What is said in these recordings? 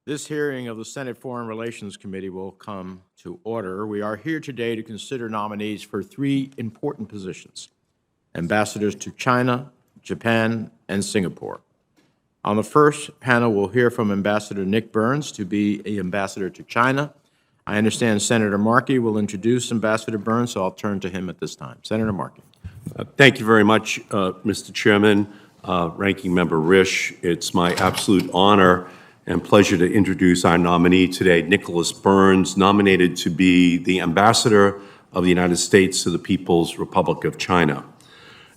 This hearing of the Senate Foreign Relations Committee will come to order. We are here today to consider nominees for three important positions: ambassadors to China, Japan, and Singapore. On the first panel, we'll hear from Ambassador Nick Burns to be an ambassador to China. I understand Senator Markey will introduce Ambassador Burns, so I'll turn to him at this time. Senator Markey. Thank you very much, Mr. Chairman, Ranking Member Risch. It's my absolute honor and pleasure to introduce our nominee today, Nicholas Burns, nominated to be the Ambassador of the United States to the People's Republic of China.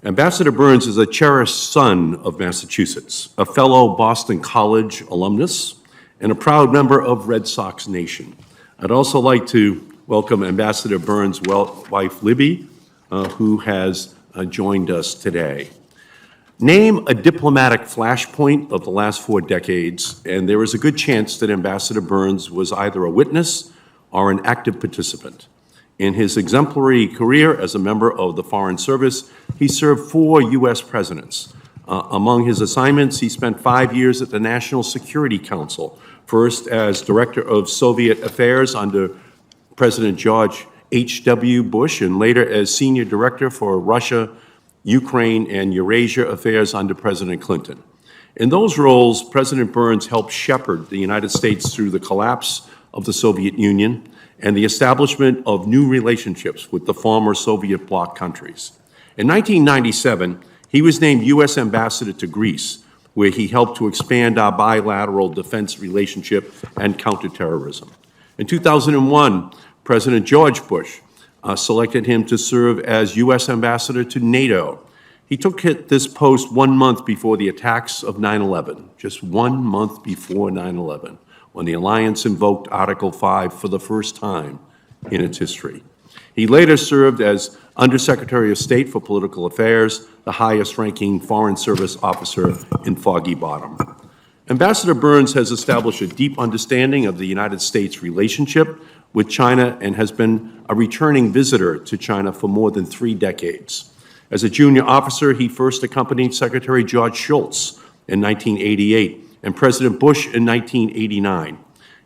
Ambassador Burns is a cherished son of Massachusetts, a fellow Boston College alumnus, and a proud member of Red Sox Nation. I'd also like to welcome Ambassador Burns' wife, Libby, who has joined us today. Name a diplomatic flashpoint of the last 4 decades, and there is a good chance that Ambassador Burns was either a witness or an active participant. In his exemplary career as a member of the Foreign Service, he served 4 U.S. presidents. Among his assignments, he spent 5 years at the National Security Council, first as Director of Soviet Affairs under President George H.W. Bush, and later as Senior Director for Russia, Ukraine, and Eurasia Affairs under President Clinton. In those roles, President Burns helped shepherd the United States through the collapse of the Soviet Union and the establishment of new relationships with the former Soviet bloc countries. In 1997, he was named U.S. Ambassador to Greece, where he helped to expand our bilateral defense relationship and counterterrorism. In 2001, President George Bush selected him to serve as U.S. Ambassador to NATO. He took this post 1 month before the attacks of 9/11, just 1 month before 9/11, when the alliance invoked Article 5 for the first time in its history. He later served as Undersecretary of State for Political Affairs, the highest-ranking Foreign Service officer in Foggy Bottom. Ambassador Burns has established a deep understanding of the United States' relationship with China and has been a returning visitor to China for more than 3 decades. As a junior officer, he first accompanied Secretary George Shultz in 1988 and President Bush in 1989.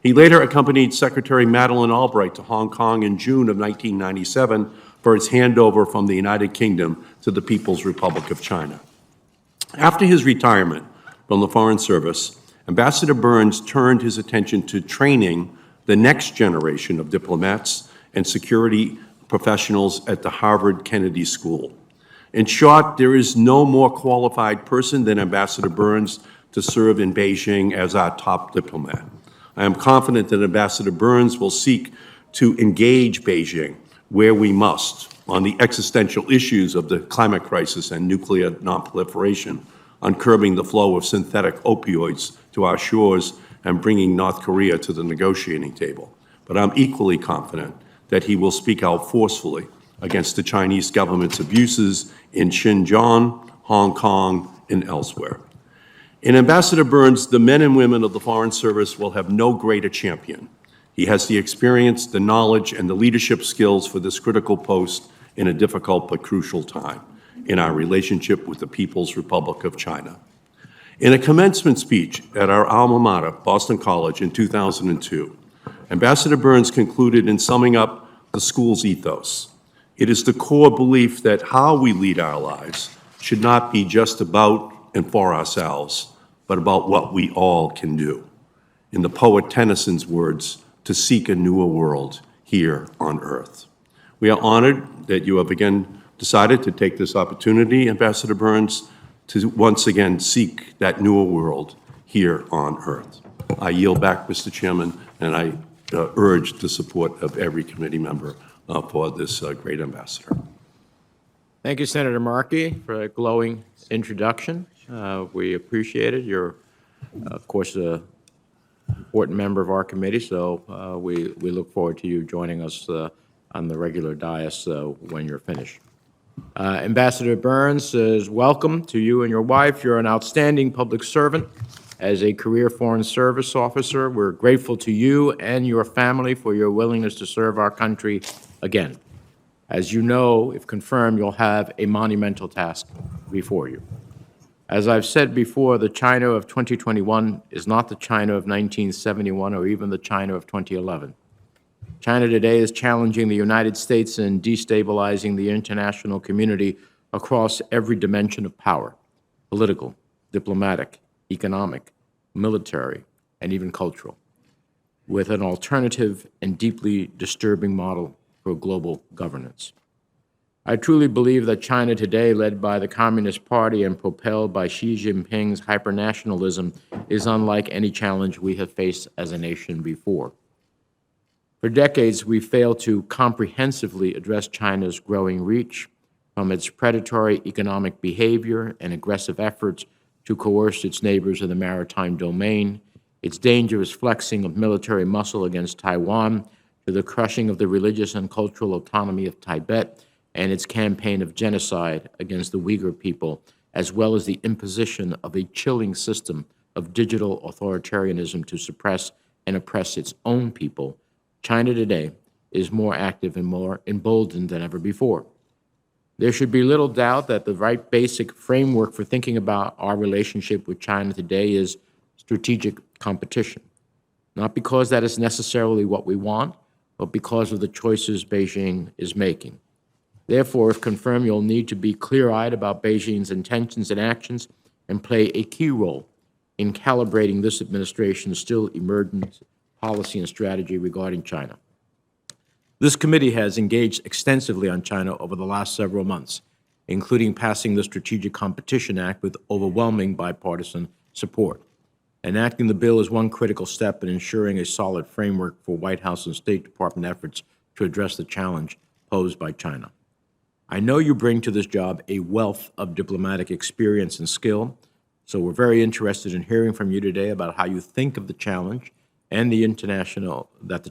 He later accompanied Secretary Madeleine Albright to Hong Kong in June of 1997 for its handover from the United Kingdom to the People's Republic of China. After his retirement from the Foreign Service, Ambassador Burns turned his attention to training the next generation of diplomats and security professionals at the Harvard Kennedy School. In short, there is no more qualified person than Ambassador Burns to serve in Beijing as our top diplomat. I am confident that Ambassador Burns will seek to engage Beijing where we must on the existential issues of the climate crisis and nuclear nonproliferation, on curbing the flow of synthetic opioids to our shores, and bringing North Korea to the negotiating table. But I'm equally confident that he will speak out forcefully against the Chinese government's abuses in Xinjiang, Hong Kong, and elsewhere. In Ambassador Burns, the men and women of the Foreign Service will have no greater champion. He has the experience, the knowledge, and the leadership skills for this critical post in a difficult but crucial time in our relationship with the People's Republic of China. In a commencement speech at our alma mater, Boston College, in 2002, Ambassador Burns concluded in summing up the school's ethos. It is the core belief that how we lead our lives should not be just about and for ourselves, but about what we all can do. In the poet Tennyson's words, to seek a newer world here on earth. We are honored that you have again decided to take this opportunity, Ambassador Burns, to once again seek that newer world here on earth. I yield back, Mr. Chairman, and I urge the support of every committee member for this great ambassador. Thank you, Senator Markey, for a glowing introduction. We appreciate it. You're, of course, an important member of our committee, so we look forward to you joining us on the regular dais when you're finished. Ambassador Burns says, welcome to you and your wife. You're an outstanding public servant. As a career Foreign Service officer, we're grateful to you and your family for your willingness to serve our country again. As you know, if confirmed, you'll have a monumental task before you. As I've said before, the China of 2021 is not the China of 1971 or even the China of 2011. China today is challenging the United States and destabilizing the international community across every dimension of power: political, diplomatic, economic, military, and even cultural, with an alternative and deeply disturbing model for global governance. I truly believe that China today, led by the Communist Party and propelled by Xi Jinping's hypernationalism, is unlike any challenge we have faced as a nation before. For decades, we failed to comprehensively address China's growing reach, from its predatory economic behavior and aggressive efforts to coerce its neighbors in the maritime domain, its dangerous flexing of military muscle against Taiwan, to the crushing of the religious and cultural autonomy of Tibet, and its campaign of genocide against the Uyghur people, as well as the imposition of a chilling system of digital authoritarianism to suppress and oppress its own people. China today is more active and more emboldened than ever before. There should be little doubt that the right basic framework for thinking about our relationship with China today is strategic competition, not because that is necessarily what we want, but because of the choices Beijing is making. Therefore, if confirmed, you'll need to be clear-eyed about Beijing's intentions and actions and play a key role in calibrating this administration's still emergent policy and strategy regarding China. This committee has engaged extensively on China over the last several months, including passing the Strategic Competition Act with overwhelming bipartisan support. Enacting the bill is one critical step in ensuring a solid framework for White House and State Department efforts to address the challenge posed by China. I know you bring to this job a wealth of diplomatic experience and skill, so we're very interested in hearing from you today about how you think of the challenge and the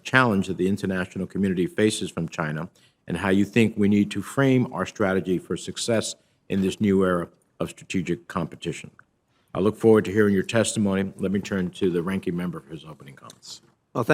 challenge that the international community faces from China, and how you think we need to frame our strategy for success in this new era of strategic competition. I look forward to hearing your testimony. Let me turn to the ranking member for his opening comments. Well, thank